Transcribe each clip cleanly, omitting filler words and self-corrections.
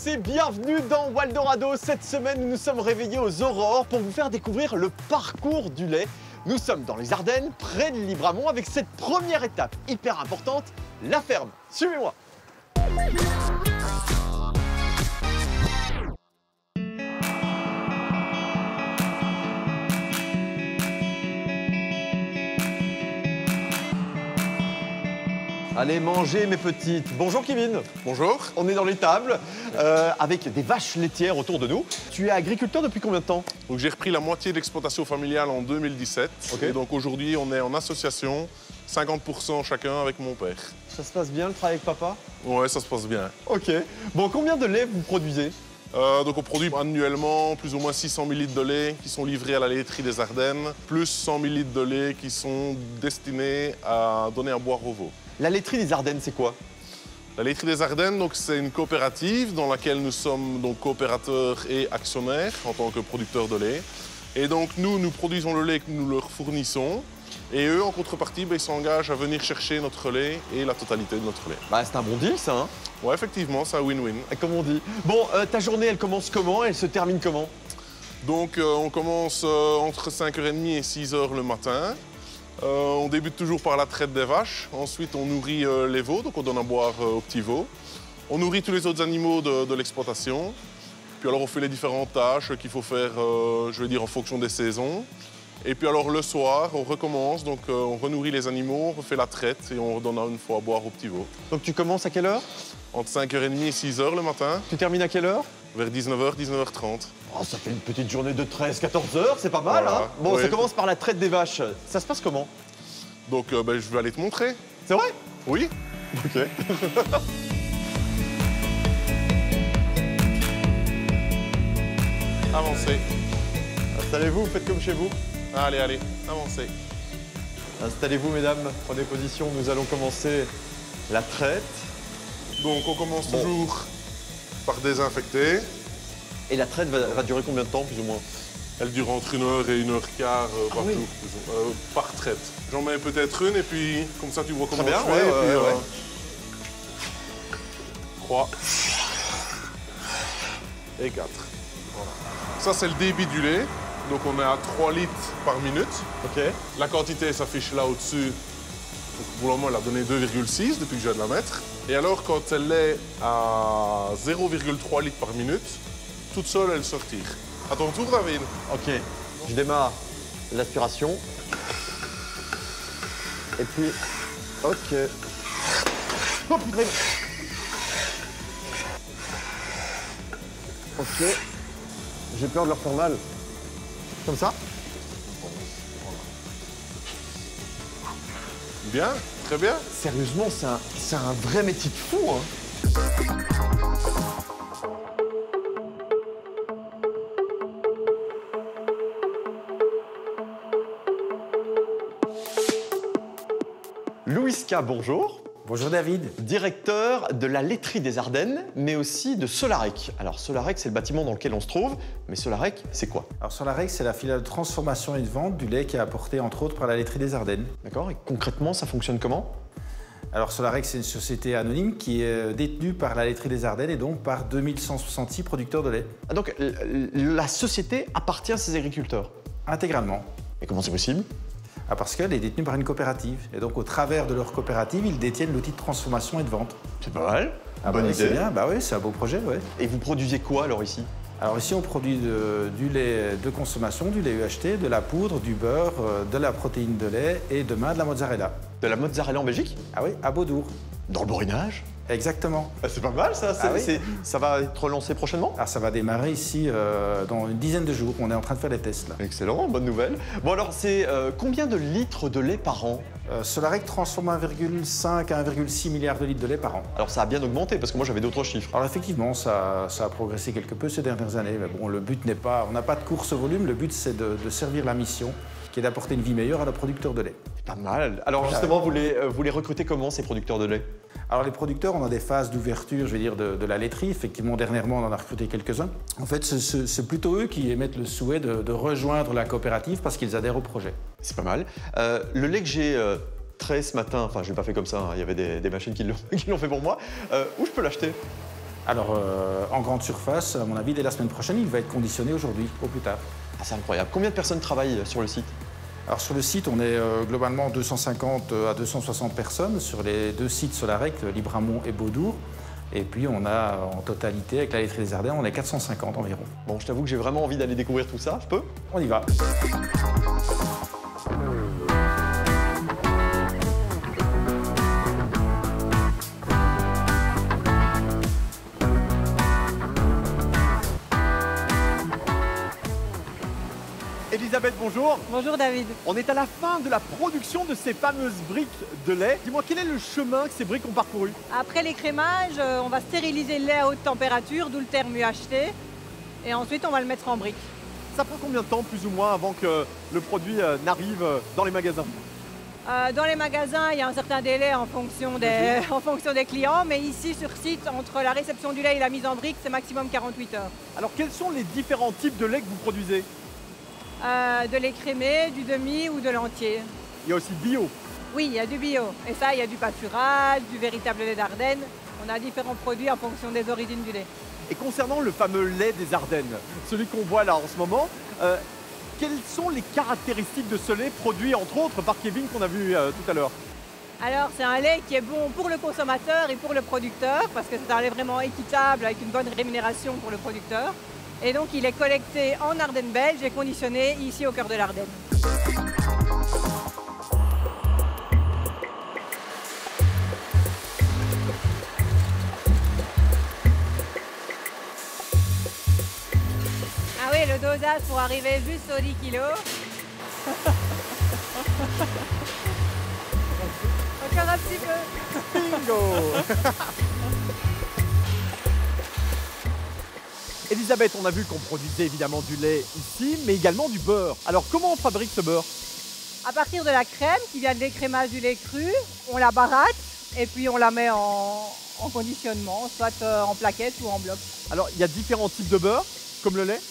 tous et bienvenue dans Waldorado. Cette semaine, nous nous sommes réveillés aux aurores pour vous faire découvrir le parcours du lait. Nous sommes dans les Ardennes, près de Libramont, avec cette première étape hyper importante, la ferme. Suivez-moi. Allez, mangez mes petites. Bonjour Kevin. Bonjour. On est dans les tables avec des vaches laitières autour de nous. Tu es agriculteur depuis combien de temps? Donc j'ai repris la moitié de l'exploitation familiale en 2017. Okay. Et donc aujourd'hui on est en association, 50% chacun avec mon père. Ça se passe bien le travail avec papa? Ouais, ça se passe bien. Ok. Bon, combien de lait vous produisez? Donc on produit annuellement plus ou moins 600 000 litres de lait qui sont livrés à la laiterie des Ardennes, plus 100 000 litres de lait qui sont destinés à donner à boire aux veaux. La laiterie des Ardennes, c'est quoi? La laiterie des Ardennes, c'est une coopérative dans laquelle nous sommes donc coopérateurs et actionnaires en tant que producteurs de lait. Et donc nous produisons le lait que nous leur fournissons. Et eux, en contrepartie, ils s'engagent à venir chercher notre lait et la totalité de notre lait. Bah, c'est un bon deal, ça, hein? Ouais, effectivement, c'est un win-win. Comme on dit. Bon, ta journée, elle commence comment? Elle se termine comment? Donc, on commence entre 5h30 et 6h le matin. On débute toujours par la traite des vaches. Ensuite, on nourrit les veaux, donc on donne à boire aux petits veaux. On nourrit tous les autres animaux de l'exploitation. Puis alors, on fait les différentes tâches qu'il faut faire, je veux dire, en fonction des saisons. Et puis alors, le soir, on recommence. Donc, on renourrit les animaux, on refait la traite et on redonne une fois à boire aux petits veaux. Donc, tu commences à quelle heure? Entre 5h30 et 6h le matin. Tu termines à quelle heure? Vers 19h, 19h30. Oh, ça fait une petite journée de 13-14 heures, c'est pas mal, Voilà. hein? Bon, Oui. ça commence par la traite des vaches. Ça se passe comment? Donc, je vais aller te montrer. C'est vrai? Oui. Ok. Avancez. Installez-vous, faites comme chez vous. Allez, allez, avancez. Installez-vous, mesdames, prenez position. Nous allons commencer la traite. Donc, on commence toujours par désinfecter. Et la traite va durer combien de temps, plus ou moins? Elle dure entre 1h et 1h15 par oui. jour, par traite. J'en mets peut-être une et puis comme ça tu vois comment Très bien, je fais. ouais, ouais. 3 et 4. Voilà. Ça c'est le débit du lait. Donc on est à 3 litres par minute. Ok. La quantité s'affiche là au-dessus. Donc, pour le moment elle a donné 2,6 depuis que je viens de la mettre. Et alors quand elle est à 0,3 litres par minute, toute seule elle se retire. À ton tour, David. Ok, je démarre l'aspiration. Et puis, ok. Oh, putain. Ok. J'ai peur de leur faire mal. Comme ça? Bien, très bien. Sérieusement, c'est un vrai métier de fou, hein. Louiska, bonjour. Bonjour David. Directeur de la laiterie des Ardennes, mais aussi de Solarec. Alors Solarec, c'est le bâtiment dans lequel on se trouve, mais Solarec, c'est quoi? Alors Solarec, c'est la filiale de transformation et de vente du lait qui est apporté entre autres par la laiterie des Ardennes. D'accord, et concrètement, ça fonctionne comment? Alors Solarec, c'est une société anonyme qui est détenue par la laiterie des Ardennes et donc par 2166 producteurs de lait. Ah, donc la société appartient à ses agriculteurs? Intégralement. Et comment c'est possible? Parce qu'elle est détenue par une coopérative. Et donc au travers de leur coopérative, ils détiennent l'outil de transformation et de vente. C'est pas mal. Bonne idée. C'est bien, bah oui, c'est un beau projet, ouais. Et vous produisez quoi alors ici? Alors ici, on produit du lait de consommation, du lait UHT, de la poudre, du beurre, de la protéine de lait et demain de la mozzarella. De la mozzarella en Belgique? Ah oui, à Beaudour. Dans le Borinage? Exactement. Ah, c'est pas mal ça, Ah oui. ça va être lancé prochainement? Alors ça va démarrer ici dans une dizaine de jours. On est en train de faire les tests là. Excellent, bonne nouvelle. Bon alors, c'est combien de litres de lait par an? Solarec transforme 1,5 à 1,6 milliard de litres de lait par an. Alors ça a bien augmenté, parce que moi j'avais d'autres chiffres. Alors effectivement, ça a progressé quelque peu ces dernières années. Mais bon, le but n'est pas, on n'a pas de course au volume, le but c'est de servir la mission, qui est d'apporter une vie meilleure à nos producteurs de lait. Pas mal. Alors justement, vous les recrutez comment, ces producteurs de lait? Alors les producteurs, on a des phases d'ouverture, je vais dire, de la laiterie. Effectivement, dernièrement, on en a recruté quelques-uns. En fait, c'est plutôt eux qui émettent le souhait de rejoindre la coopérative parce qu'ils adhèrent au projet. C'est pas mal. Le lait que j'ai trait ce matin, enfin je l'ai pas fait comme ça, hein, il y avait des machines qui l'ont fait pour moi. Où je peux l'acheter? Alors, en grande surface, à mon avis, dès la semaine prochaine, il va être conditionné aujourd'hui, au plus tard. Ah, c'est incroyable. Combien de personnes travaillent sur le site? Alors sur le site, on est globalement 250 à 260 personnes sur les 2 sites Solarec, Libramont et Beaudour. Et puis on a en totalité, avec la laiterie des Ardennes, on est 450 environ. Bon, je t'avoue que j'ai vraiment envie d'aller découvrir tout ça. Je peux? On y va. Elisabeth, bonjour. Bonjour David. On est à la fin de la production de ces fameuses briques de lait. Dis-moi, quel est le chemin que ces briques ont parcouru? Après l'écrémage, on va stériliser le lait à haute température, d'où le terme UHT. Et ensuite, on va le mettre en briques. Ça prend combien de temps, plus ou moins, avant que le produit n'arrive dans les magasins? Dans les magasins, il y a un certain délai en fonction des clients. Mais ici, sur site, entre la réception du lait et la mise en briques, c'est maximum 48 heures. Alors, quels sont les différents types de lait que vous produisez? De l'écrémé, du demi ou de l'entier. Il y a aussi bio. Oui, il y a du bio. Et ça, il y a du pâturage, du véritable lait d'Ardennes. On a différents produits en fonction des origines du lait. Et concernant le fameux lait des Ardennes, celui qu'on voit là en ce moment, quelles sont les caractéristiques de ce lait produit entre autres par Kevin qu'on a vu tout à l'heure? Alors, c'est un lait qui est bon pour le consommateur et pour le producteur, parce que c'est un lait vraiment équitable avec une bonne rémunération pour le producteur. Et donc, il est collecté en Ardennes belge et conditionné ici au cœur de l'Ardenne. Ah oui, le dosage pour arriver juste aux 10 kilos. Encore un petit peu. Bingo. Elisabeth, on a vu qu'on produisait évidemment du lait ici, mais également du beurre. Alors, comment on fabrique ce beurre? À partir de la crème qui vient de l'écrémage du lait cru, on la baratte et puis on la met en conditionnement, soit en plaquettes ou en bloc. Alors, il y a différents types de beurre, comme le lait?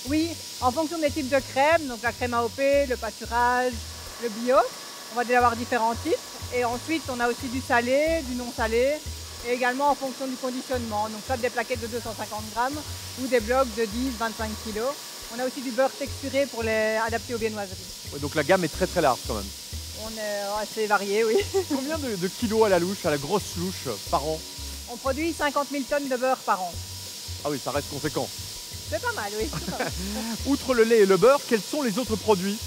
Oui, en fonction des types de crème, donc la crème AOP, le pâturage, le bio, on va déjà avoir différents types. Et ensuite, on a aussi du salé, du non salé, et également en fonction du conditionnement, donc soit des plaquettes de 250 grammes ou des blocs de 10-25 kg. On a aussi du beurre texturé pour les adapter aux viennoiseries. Ouais, donc la gamme est très large quand même. On est assez varié, oui. Combien de kilos à la louche, à la grosse louche, par an? On produit 50 000 tonnes de beurre par an. Ah oui, ça reste conséquent. C'est pas mal, oui. C'est pas mal. Outre le lait et le beurre, quels sont les autres produits?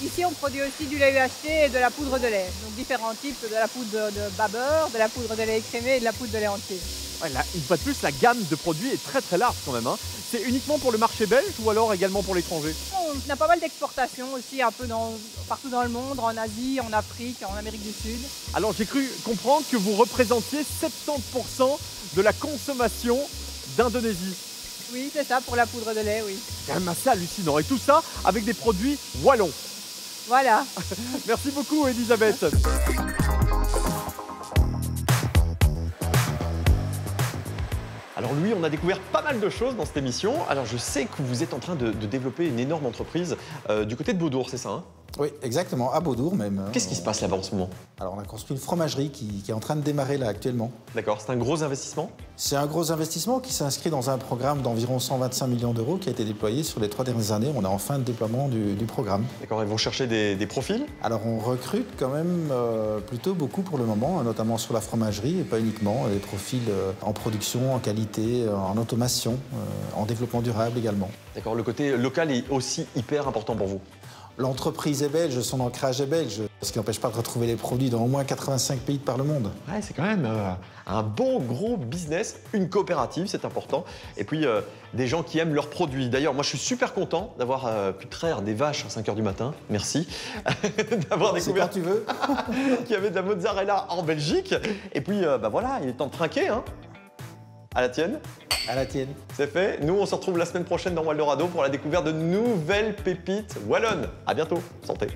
Ici, on produit aussi du lait UHT et de la poudre de lait. Donc différents types, de la poudre de bas beurre, de la poudre de lait écrémé et de la poudre de lait entier. Ouais, là, une fois de plus, la gamme de produits est très large quand même. Hein. C'est uniquement pour le marché belge ou alors également pour l'étranger? On a pas mal d'exportations aussi, un peu partout dans le monde, en Asie, en Afrique, en Amérique du Sud. Alors j'ai cru comprendre que vous représentiez 70% de la consommation d'Indonésie. Oui, c'est ça, pour la poudre de lait, oui. C'est quand même assez hallucinant. Et tout ça avec des produits wallons. Voilà. Merci beaucoup, Elisabeth. Alors Louis, on a découvert pas mal de choses dans cette émission. Alors je sais que vous êtes en train de développer une énorme entreprise du côté de Beaudour, c'est ça hein? Oui, exactement, à Beaudour même. Qu'est-ce qui se passe là-bas en ce moment? Alors on a construit une fromagerie qui est en train de démarrer là actuellement. D'accord, c'est un gros investissement? C'est un gros investissement qui s'inscrit dans un programme d'environ 125 millions d'euros qui a été déployé sur les 3 dernières années. On est en fin de déploiement du programme. D'accord, ils vont chercher des profils? Alors on recrute quand même plutôt beaucoup pour le moment, notamment sur la fromagerie et pas uniquement, des profils en production, en qualité, en automation, en développement durable également. D'accord, le côté local est aussi hyper important pour vous? L'entreprise est belge, son ancrage est belge, ce qui n'empêche pas de retrouver les produits dans au moins 85 pays de par le monde. Ouais, c'est quand même un bon gros business, une coopérative, c'est important. Et puis des gens qui aiment leurs produits. D'ailleurs, moi je suis super content d'avoir pu traire des vaches à 5 h du matin. Merci. D'avoir découvert quand tu veux. qu'il y avait de la mozzarella en Belgique. Et puis bah voilà, il est temps de trinquer. Hein. À la tienne. À la tienne. C'est fait. Nous, on se retrouve la semaine prochaine dans Waldorado pour la découverte de nouvelles pépites wallonnes. À bientôt. Santé.